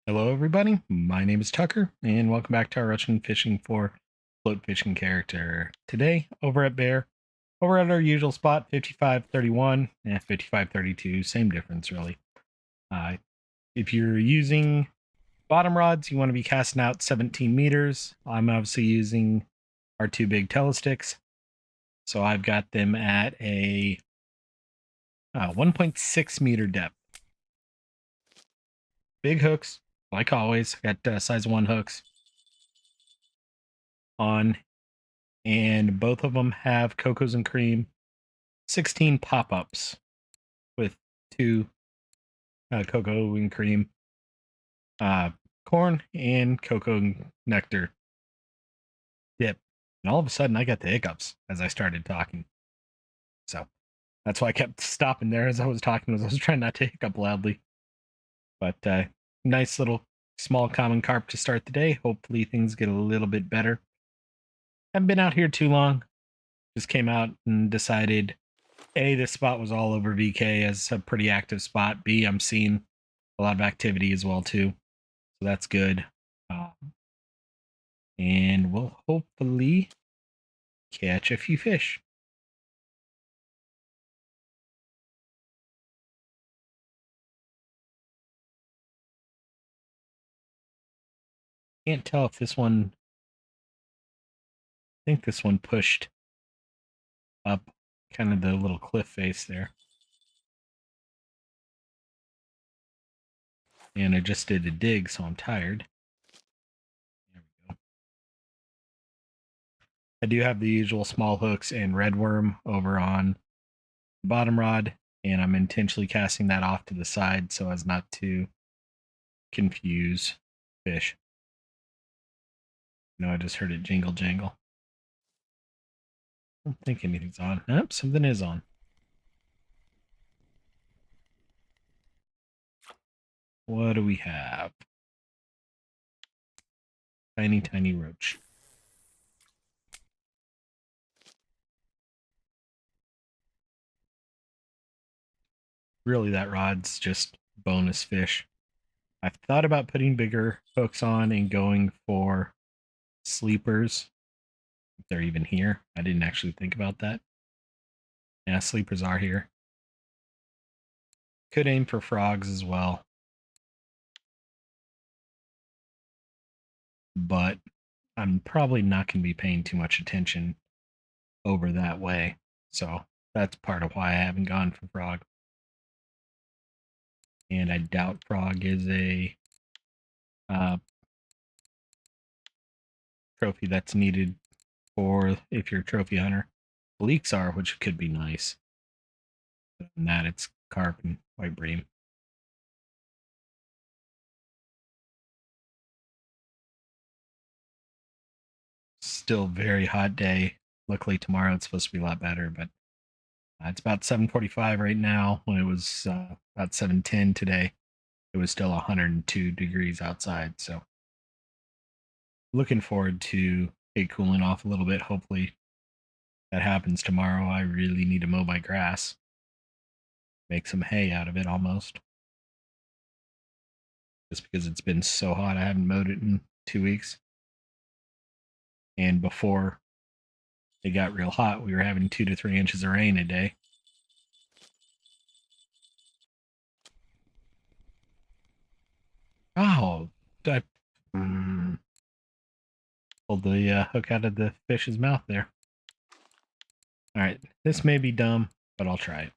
Hello, everybody. My name is Tucker, and welcome back to our Russian Fishing for Float Fishing character. Today, over at Bear, over at our usual spot, 5531 and 5532, same difference, really. Uh, if you're using bottom rods, you want to be casting out 17 meters. I'm obviously using our two big telesticks, so I've got them at a 1.6 meter depth. Big hooks, like always. Got size 1 hooks on, and both of them have Cocos and Cream 16 pop ups with two cocoa and cream, uh, corn, and cocoa nectar dip. And all of a sudden, I got the hiccups as I started talking. So that's why I kept stopping there as I was talking, as I was trying not to hiccup loudly. But nice little small common carp to start the day. Hopefully, things get a little bit better. Haven't been out here too long. Just came out and decided A, this spot was all over VK as a pretty active spot. B, I'm seeing a lot of activity as well too, so that's good. And we'll hopefully catch a few fish. Can't tell if this one. I think this one pushed up kind of the little cliff face there. And I just did a dig, so I'm tired. There we go. I do have the usual small hooks and red worm over on the bottom rod, and I'm intentionally casting that off to the side so as not to confuse fish. I just heard it jingle jangle. I don't think anything's on. Nope, something is on. What do we have? Tiny, tiny roach. Really, that rod's just bonus fish. I've thought about putting bigger hooks on and going for sleepers. If they're even here. I didn't actually think about that. Yeah, sleepers are here. Could aim for frogs as well. But I'm probably not going to be paying too much attention over that way. So that's part of why I haven't gone for frog. And I doubt frog is a trophy that's needed for if you're a trophy hunter. Leeks are, which could be nice. Other than that, it's carp and white bream. Still very hot day. Luckily tomorrow it's supposed to be a lot better, but it's about 7:45 right now. When it was about 7:10 today, it was still 102 degrees outside. So looking forward to it cooling off a little bit. Hopefully that happens tomorrow. I really need to mow my grass, make some hay out of it almost. Just because it's been so hot, I haven't mowed it in 2 weeks. And before it got real hot, we were having 2 to 3 inches of rain a day. Oh, I pulled the hook out of the fish's mouth there. All right, this may be dumb, but I'll try it.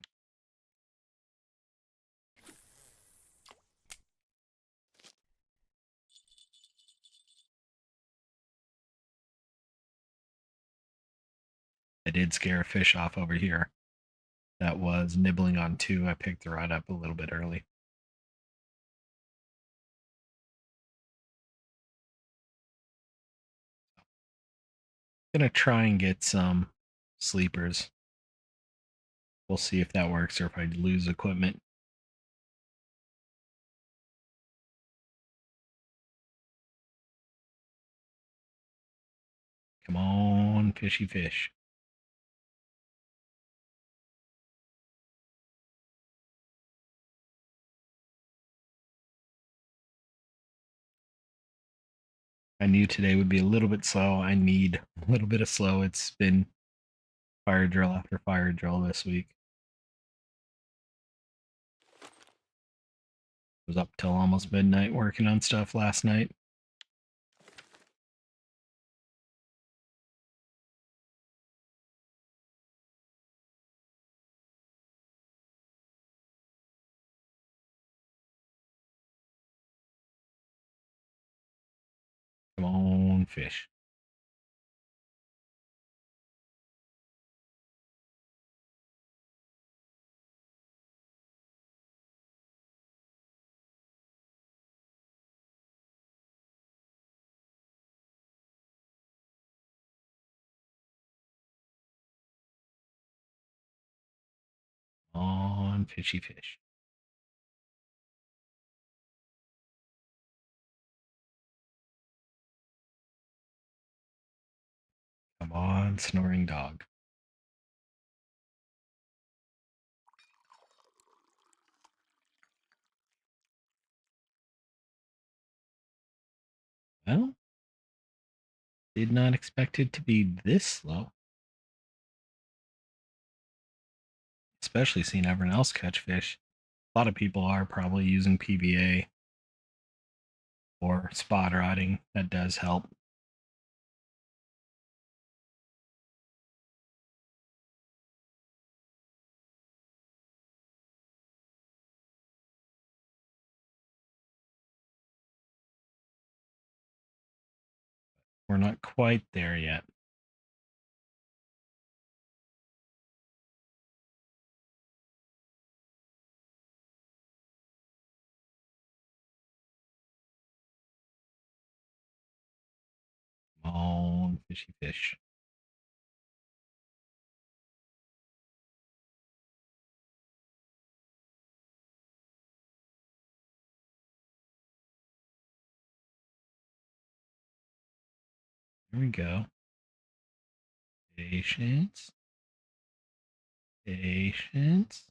I did scare a fish off over here that was nibbling on 2. I picked the rod up a little bit early. Gonna try and get some sleepers. We'll see if that works or if I lose equipment. Come on, fishy fish. I knew today would be a little bit slow. I need a little bit of slow. It's been fire drill after fire drill this week. Was up till almost midnight working on stuff last night. Come on, fish. Come on, fishy fish. Come on, snoring dog. Well, did not expect it to be this slow. Especially seeing everyone else catch fish. A lot of people are probably using PBA or spot rotting. That does help. We're not quite there yet. Come on, fishy fish. Here we go. Patience. Patience.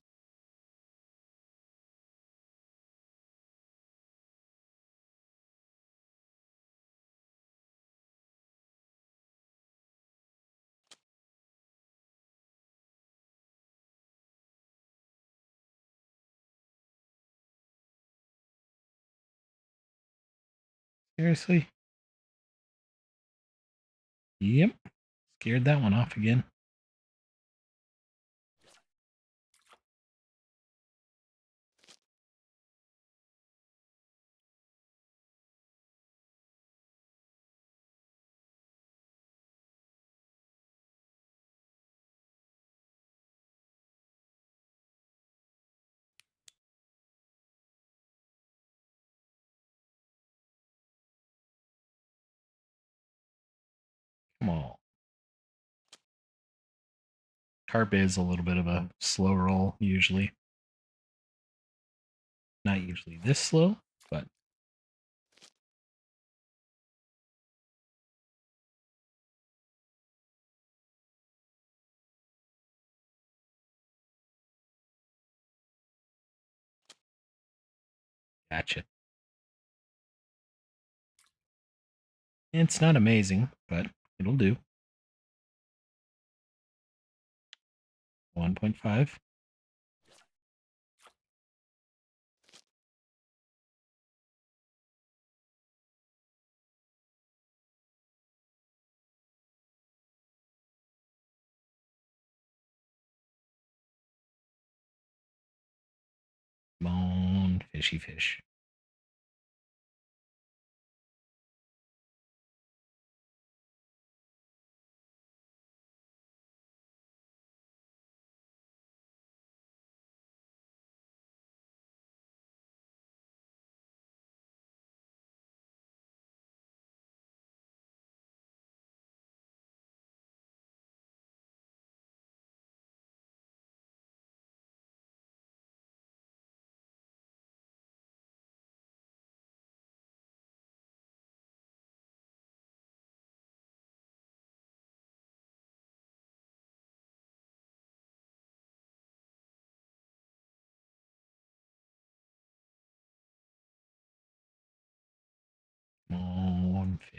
Seriously? Yep. Scared that one off again. Come on. Carp is a little bit of a slow roll, usually. Not usually this slow, but gotcha. It's not amazing, but it'll do. 1.5. Come on, fishy fish.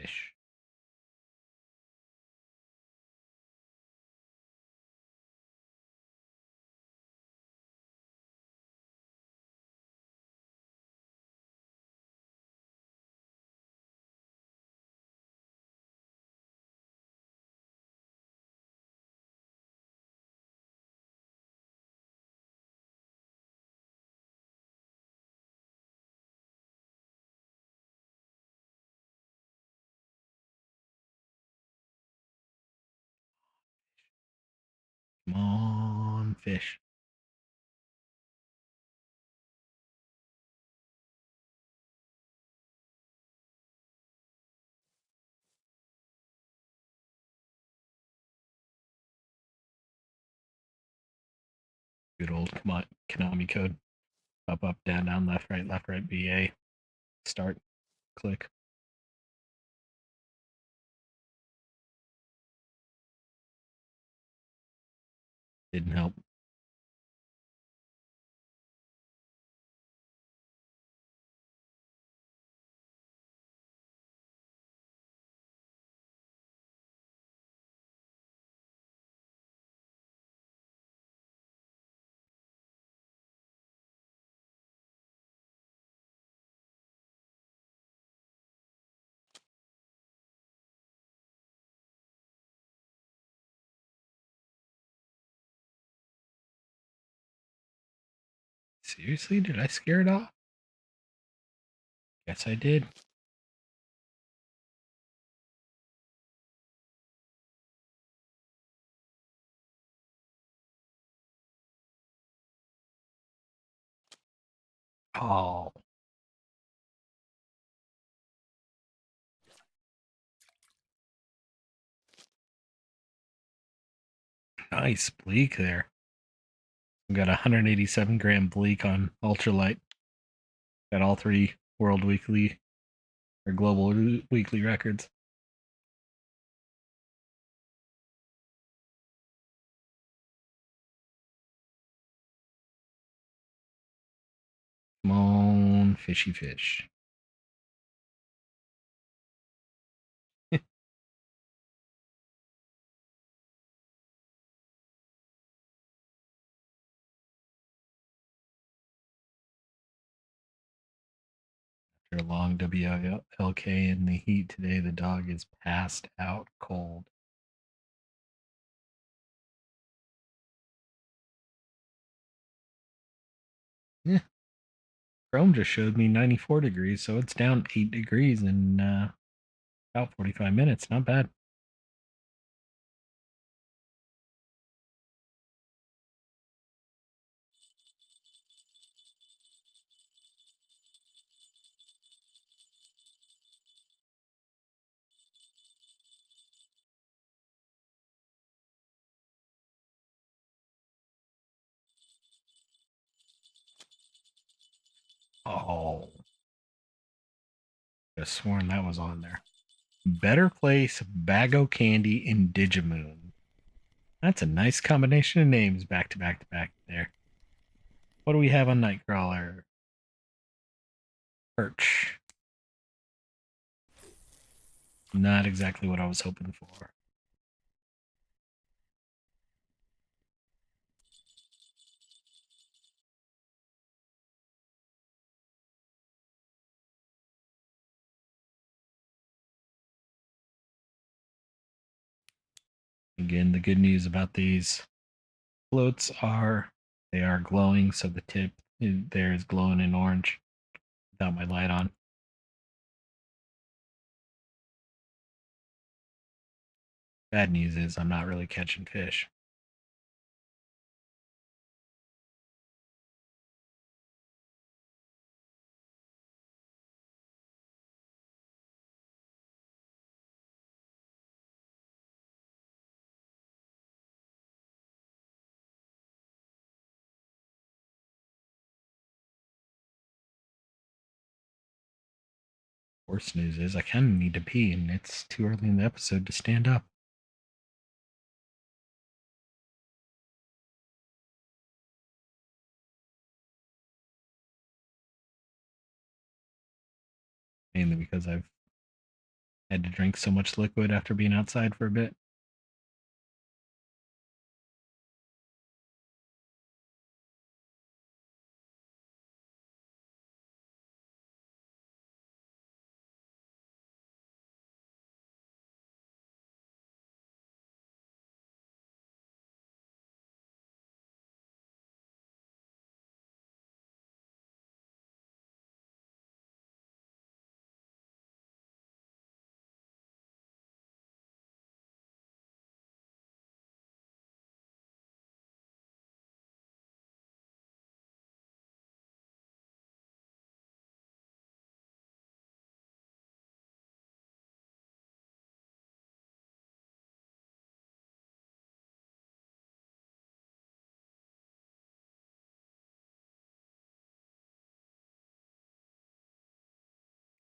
fish. Come on, fish. Good old Konami code. Up, up, down, down, left, right, BA. Start, click. Didn't help. Seriously? Did I scare it off? Yes, I did. Oh, nice bleak there. We got 187 gram bleak on ultralight. Got all three world weekly or global weekly records. Come on, fishy fish. After a long WLK in the heat today, the dog is passed out cold. Yeah. Chrome just showed me 94 degrees, so it's down 8 degrees in about 45 minutes. Not bad. Oh, I sworn that was on there. Better Place, Bago Candy, and Digimoon. That's a nice combination of names back to back to back there. What do we have on Nightcrawler? Perch. Not exactly what I was hoping for. Again, the good news about these floats are they are glowing, so the tip there is glowing in orange without my light on. Bad news is I'm not really catching fish. Worst news is I kind of need to pee, and it's too early in the episode to stand up. Mainly because I've Had to drink so much liquid after being outside for a bit.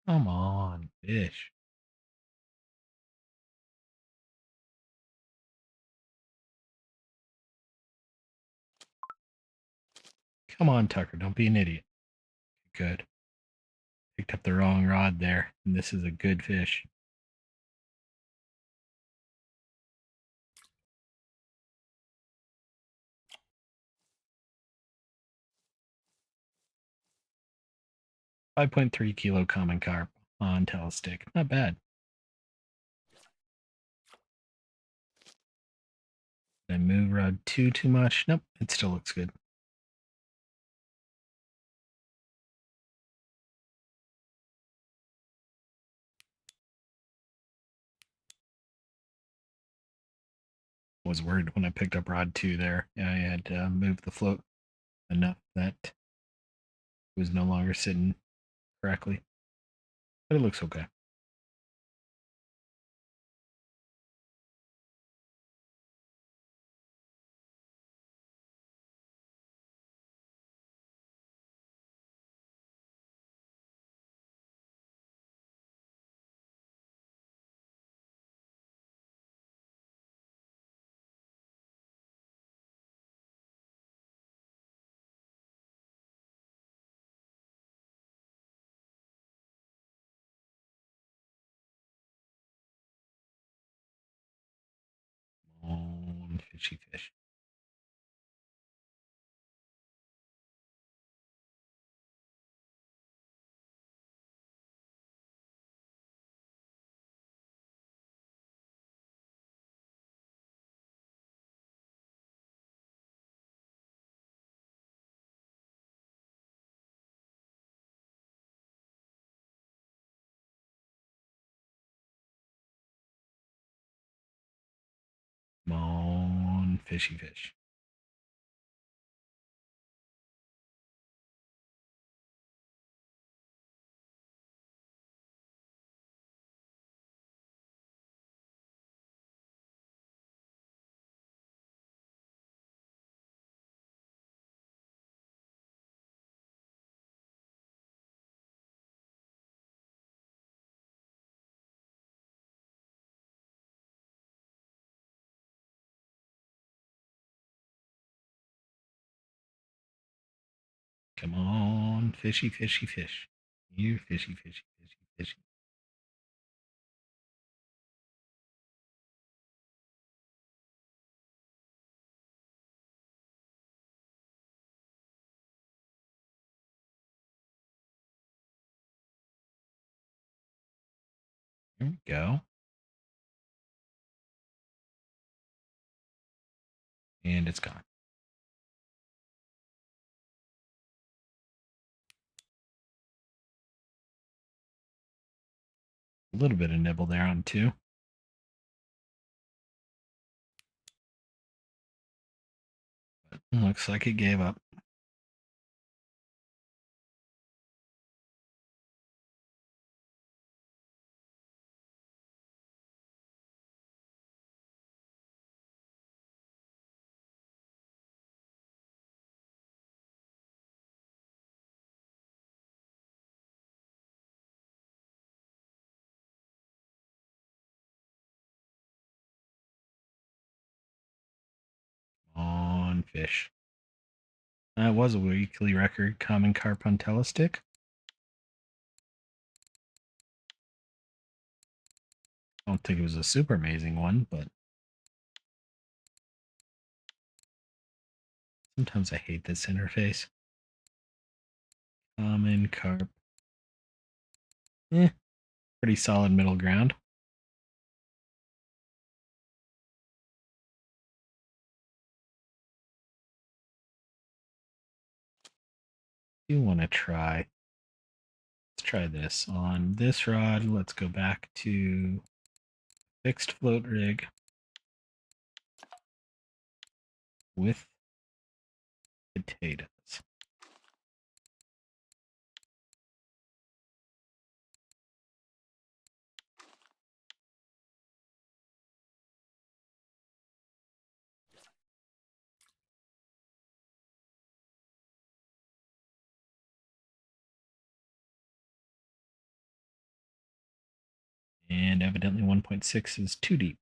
Come on, fish. Come on, Tucker. Don't be an idiot. Good. Picked up the wrong rod there, and this is a good fish. .3 kilo common carp on telestick. Not bad. Did I move rod 2 too much? Nope, it still looks good. Was worried when I picked up rod 2 there. I had moved the float enough that it was no longer sitting correctly. But it looks okay. Fishy fish. Come on, fishy fish. Come on, fishy, fishy, fish. You fishy, fishy, fishy, fishy. There we go. And it's gone. A little bit of nibble there on 2. But looks like it gave up. On fish. That was a weekly record. Common carp on telestick. I don't think it was a super amazing one, but sometimes I hate this interface. Common carp. Pretty solid middle ground. Do want to try. Let's try this on this rod. Let's go back to fixed float rig with potatoes. And evidently 1.6 is too deep.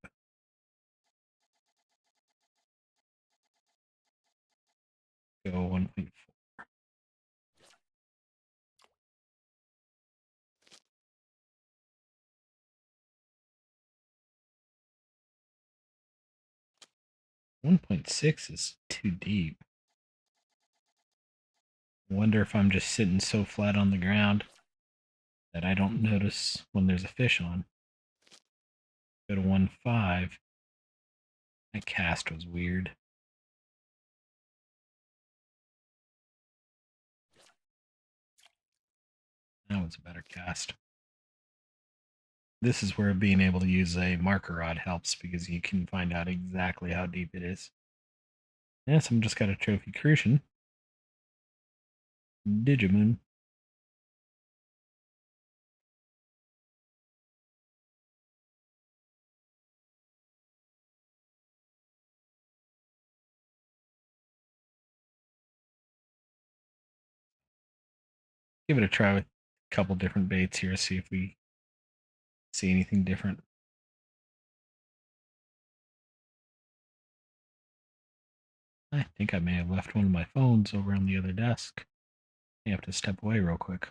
Go 1.4. 1.6 is too deep. Wonder if I'm just sitting so flat on the ground that I don't notice when there's a fish on. Go to 1.5. That cast was weird. That was a better cast. This is where being able to use a marker rod helps because you can find out exactly how deep it is. Yes, I'm just got a trophy crucian. Digimoon. Give it a try with a couple different baits here, see if we see anything different. I think I may have left one of my phones over on the other desk. I have to step away real quick.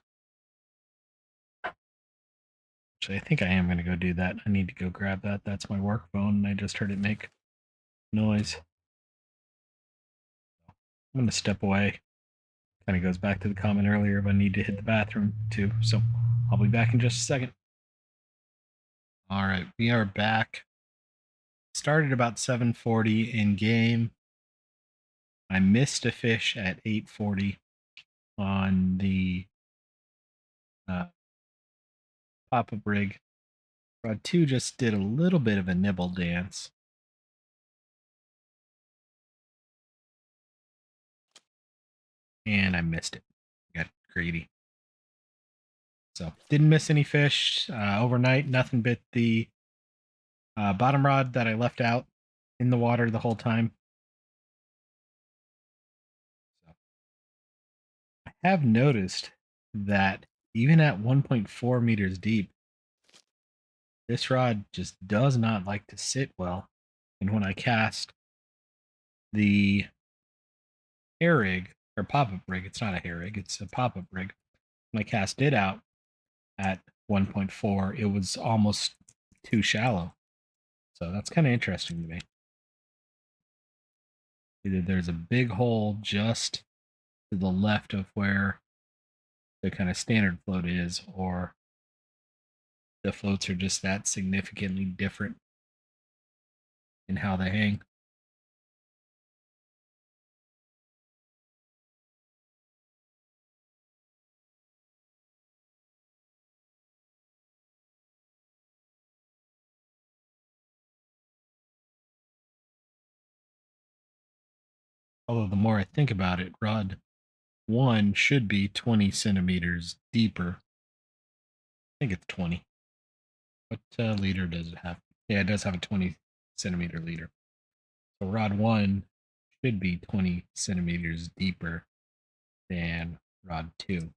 Actually, I think I am going to go do that. I need to go grab that. That's my work phone, and I just heard it make noise. I'm going to step away. Kind of goes back to the comment earlier, but I need to hit the bathroom too. So I'll be back in just a second. All right, we are back. Started about 7:40 in game. I missed a fish at 8:40 on the pop-up rig. Rod 2 just did a little bit of a nibble dance. And I missed it. Got greedy. So didn't miss any fish overnight. Nothing but the bottom rod that I left out in the water the whole time. So I have noticed that even at 1.4 meters deep, this rod just does not like to sit well. And when I cast the hair rig or pop-up rig, it's not a hair rig, it's a pop-up rig. When I cast it out at 1.4, it was almost too shallow. So that's kind of interesting to me. Either there's a big hole just to the left of where the kind of standard float is, or the floats are just that significantly different in how they hang. Although the more I think about it, rod 1 should be 20 centimeters deeper. I think it's 20. What leader does it have? Yeah, it does have a 20 centimeter leader. So rod 1 should be 20 centimeters deeper than rod 2.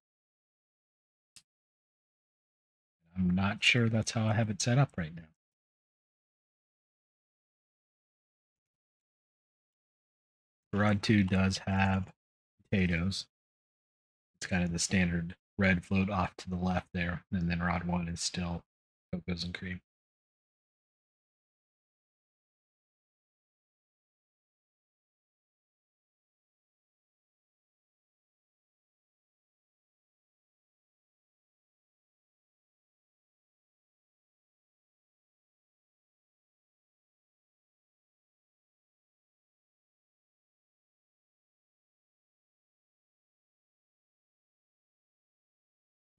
I'm not sure that's how I have it set up right now. Rod 2 does have potatoes. It's kind of the standard red float off to the left there. And then rod 1 is still cocos and cream.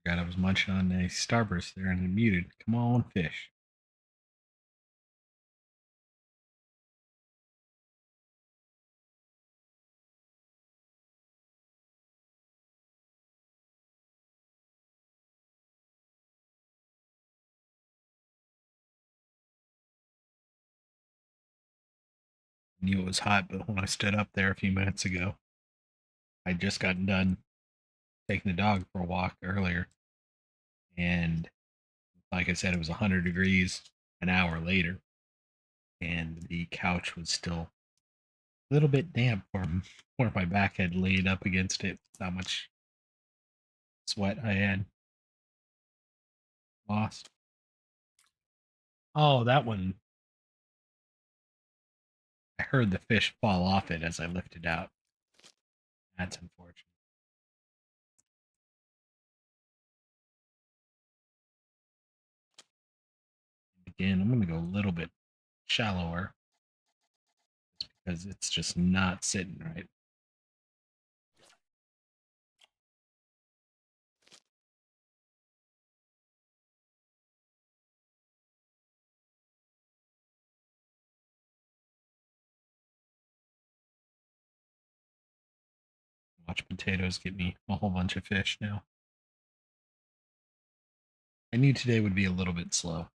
Forgot I was munching on a Starburst there and it muted. Come on, fish. I knew it was hot, but when I stood up there a few minutes ago, I'd just gotten done taking the dog for a walk earlier. And like I said, it was 100 degrees an hour later. And the couch was still a little bit damp where my back had laid up against it. How much sweat I had lost. Oh, that one. I heard the fish fall off it as I lifted out. That's unfortunate. Again, I'm going to go a little bit shallower because it's just not sitting right. Watch potatoes get me a whole bunch of fish now. I knew today would be a little bit slow.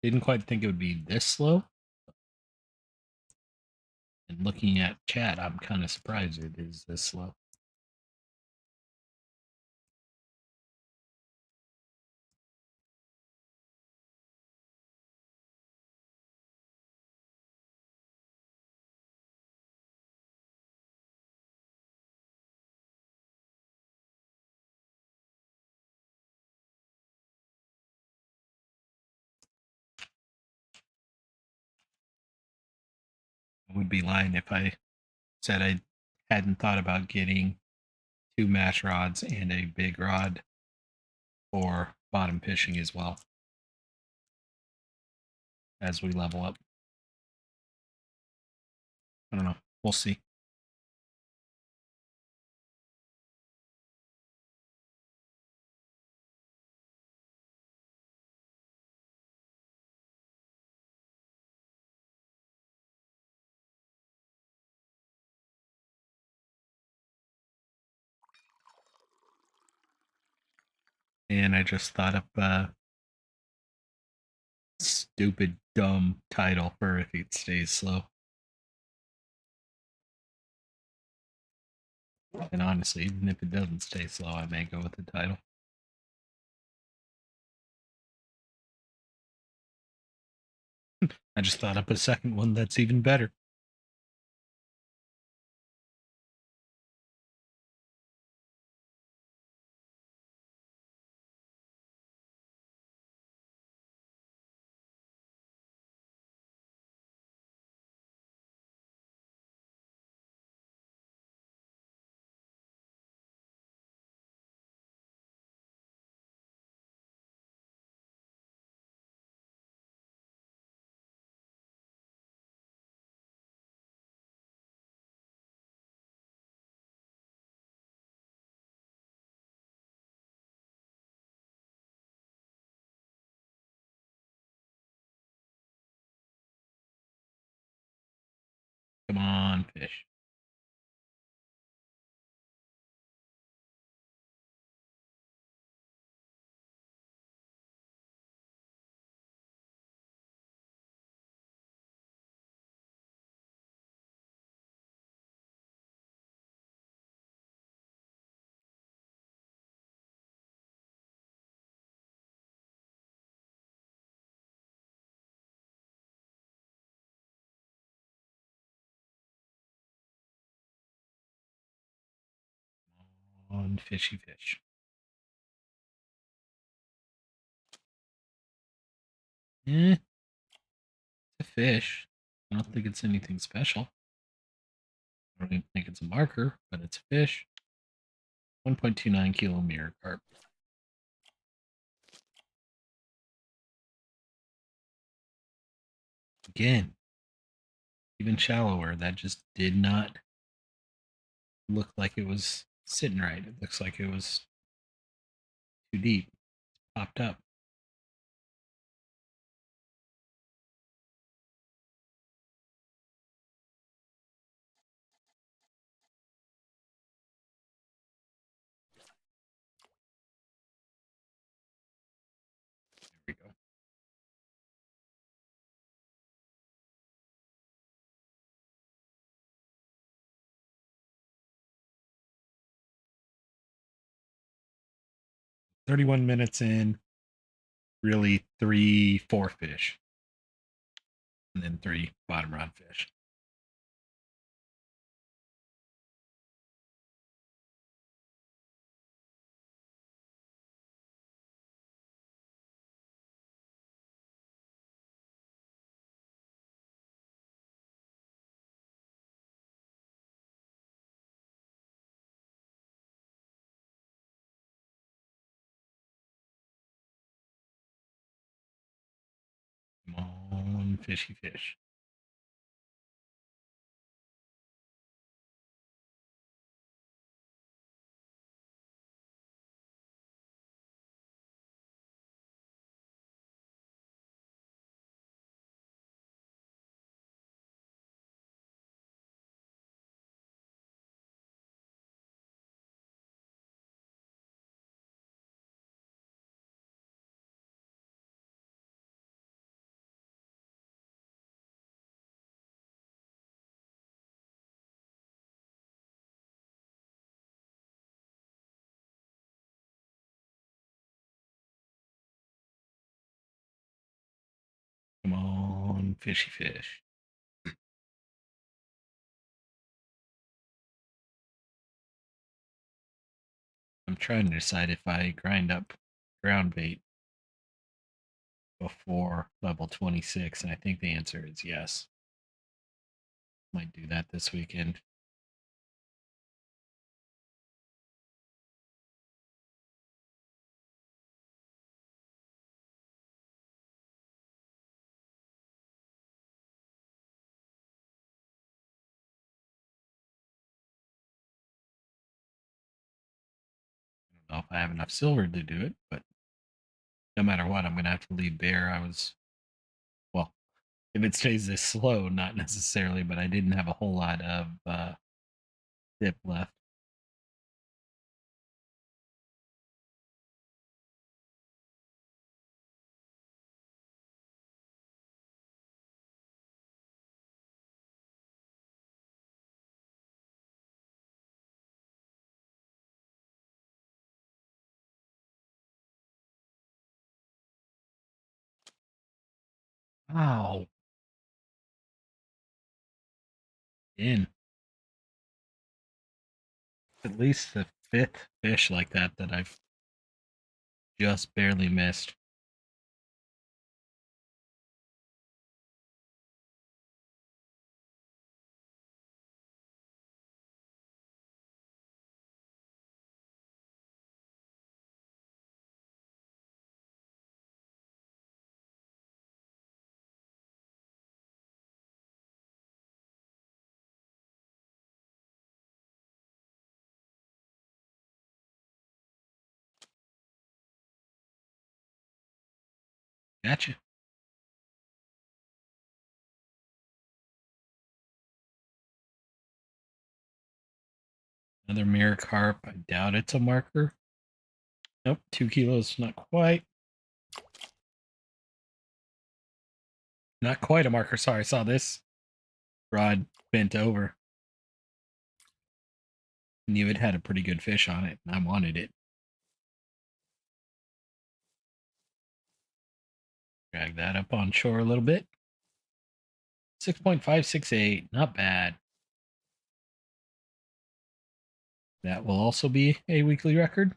Didn't quite think it would be this slow. And looking at chat, I'm kind of surprised it is this slow. I would be lying if I said I hadn't thought about getting 2 mash rods and a big rod for bottom fishing as well as we level up. I don't know. We'll see. And I just thought up a stupid, dumb title for if it stays slow. And honestly, even if it doesn't stay slow, I may go with the title. I just thought up a second one that's even better. Come on, fish. On fishy fish. It's a fish. I don't think it's anything special. I don't even think it's a marker, but it's a fish. 1.29 kilo mirror carp. Again, even shallower. That just did not look like it was sitting right. It looks like it was too deep. Popped up. There we go. $31 in, really 3-4 fish, and then 3 bottom rod fish. Come on, fishy fish. Come on, fishy fish. I'm trying to decide if I grind up ground bait before level 26, and I think the answer is yes. Might do that this weekend. I don't know if I have enough silver to do it, but no matter what, I'm going to have to leave bare. Well, if it stays this slow, not necessarily, but I didn't have a whole lot of dip left. Wow. In. At least the 5th fish like that I've just barely missed. Gotcha. Another mirror carp. I doubt it's a marker. Nope, 2 kilos, not quite. Not quite a marker. Sorry, I saw this rod bent over. Knew it had a pretty good fish on it, and I wanted it. Drag that up on shore a little bit. 6.568, not bad. That will also be a weekly record.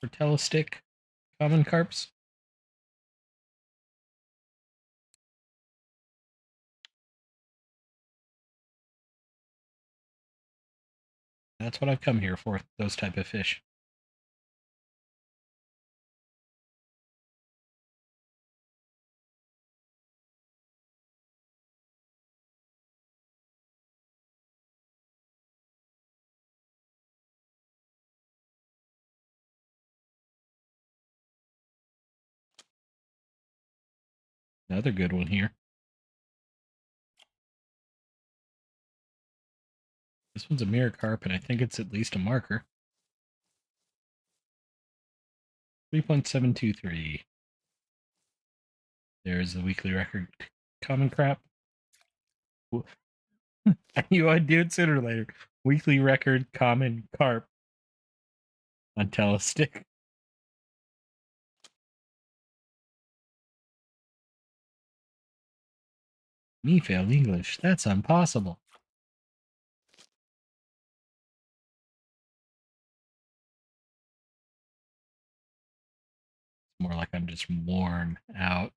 For telestick common carps. That's what I've come here for, those type of fish. Another good one here. This one's a mirror carp, and I think it's at least a marker. 3.723. There's the weekly record common crap. I knew I'd do it sooner or later. Weekly record common carp on Telestick. Me failed English. That's impossible. It's more like I'm just worn out.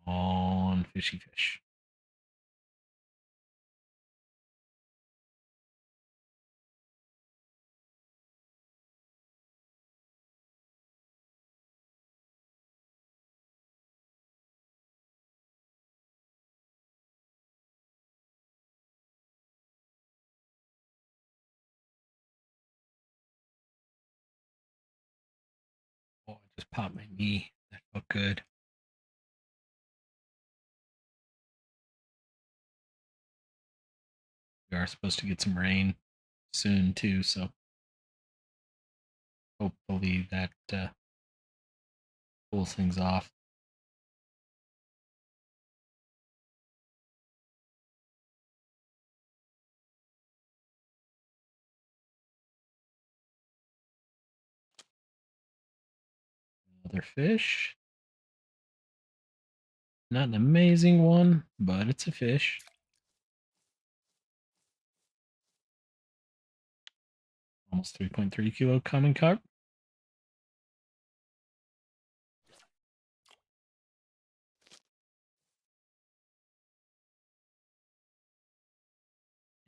On fishy fish. Oh, I just popped my knee. That felt good. We are supposed to get some rain soon too, so hopefully that pulls things off. Another fish. Not an amazing one, but it's a fish. Almost 3.3 kilo common carp.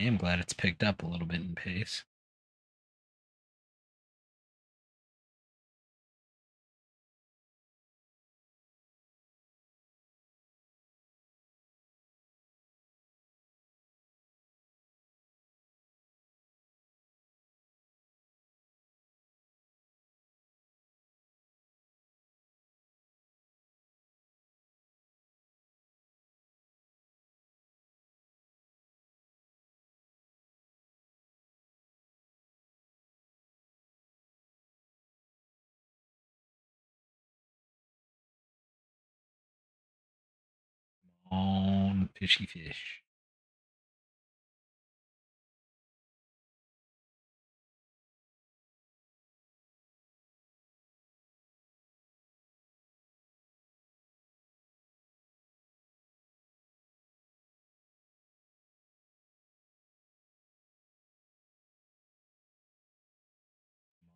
I am glad it's picked up a little bit in pace. On fishy fish.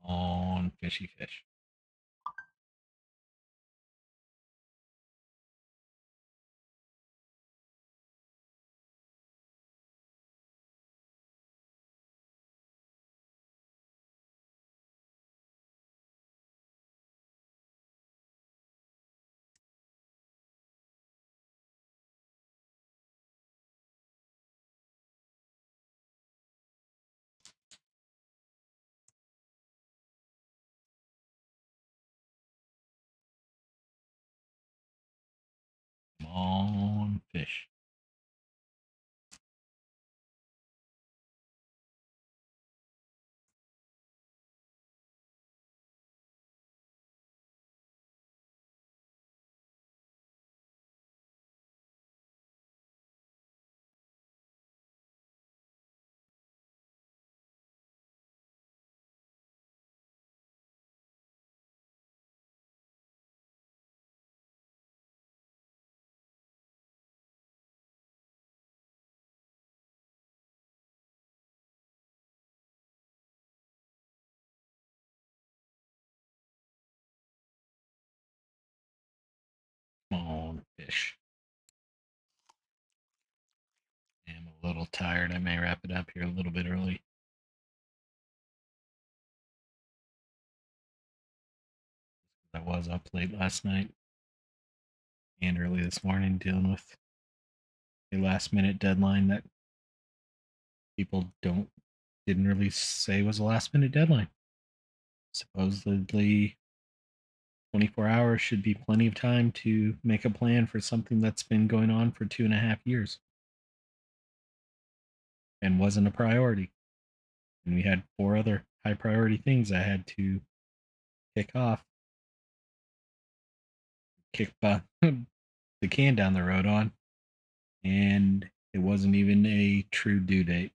On fishy fish. On fish. fish. I'm a little tired. I may wrap it up here a little bit early. I was up late last night and early this morning dealing with a last minute deadline that people didn't really say was a last minute deadline. Supposedly 24 hours should be plenty of time to make a plan for something that's been going on for 2.5 years and wasn't a priority. And we had 4 other high priority things I had to kick the can down the road on, and it wasn't even a true due date,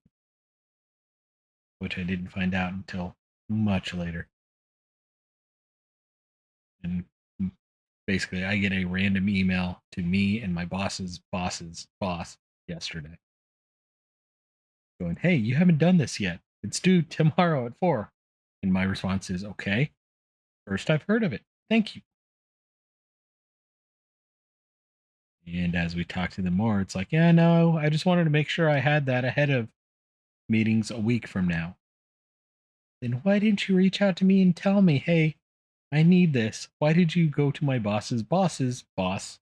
which I didn't find out until much later. And basically, I get a random email to me and my boss's boss yesterday going, "Hey, you haven't done this yet. It's due tomorrow at 4." And my response is, "Okay, first I've heard of it. Thank you." And as we talk to them more, it's like, "Yeah, no, I just wanted to make sure I had that ahead of meetings a week from now." Then why didn't you reach out to me and tell me, "Hey, I need this"? Why did you go to my boss's boss,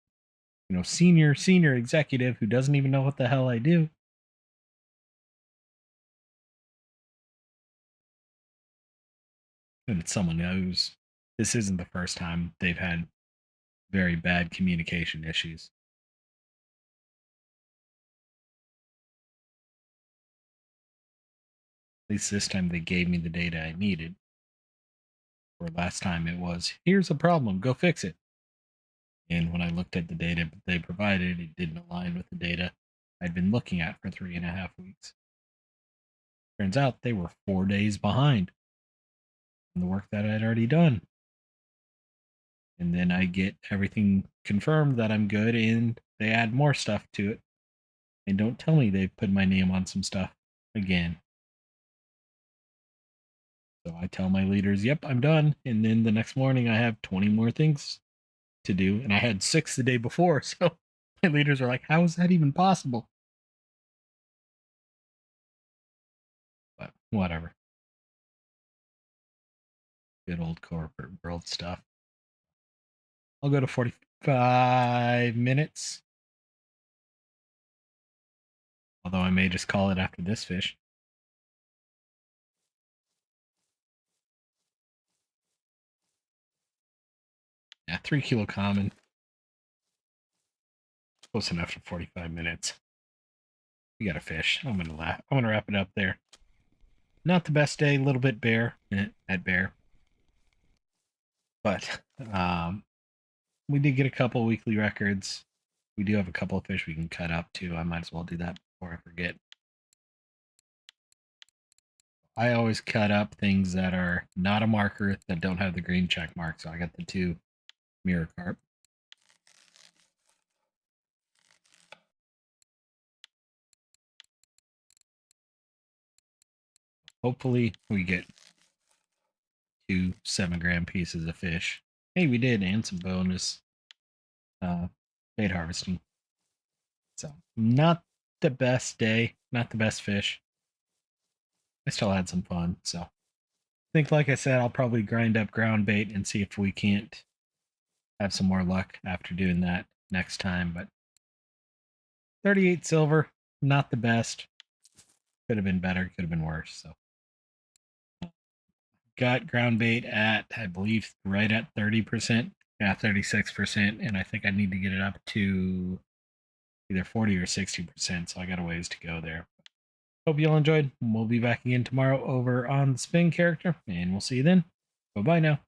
senior executive who doesn't even know what the hell I do? And it's someone who's this isn't the first time they've had very bad communication issues. At least this time they gave me the data I needed. Or last time it was, "Here's a problem, go fix it." And when I looked at the data they provided, it didn't align with the data I'd been looking at for 3.5 weeks. Turns out they were 4 days behind on the work that I'd already done. And then I get everything confirmed that I'm good, and they add more stuff to it. And don't tell me they've put my name on some stuff again. So I tell my leaders, "Yep, I'm done." And then the next morning, I have 20 more things to do. And I had 6 the day before. So my leaders are like, "How is that even possible?" But whatever. Good old corporate world stuff. I'll go to 45 minutes. Although I may just call it after this fish. Yeah, 3 kilo common. Close enough for 45 minutes. We got a fish. I'm gonna wrap it up there. Not the best day, a little bit bare at bear. But we did get a couple weekly records. We do have a couple of fish we can cut up too. I might as well do that before I forget. I always cut up things that are not a marker that don't have the green check mark. So I got the 2 mirror carp. Hopefully we get 2 7-gram pieces of fish. Hey, we did, and some bonus bait harvesting. So not the best day, not the best fish. I still had some fun. So I think, like I said, I'll probably grind up ground bait and see if we can't have some more luck after doing that next time. But 38 silver, not the best. Could have been better, could have been worse. So got ground bait at, I believe, right at 30%. Yeah, 36%. And I think I need to get it up to either 40 or 60%. So I got a ways to go there. Hope you all enjoyed. We'll be back again tomorrow over on the spin character, and we'll see you then. Bye bye now.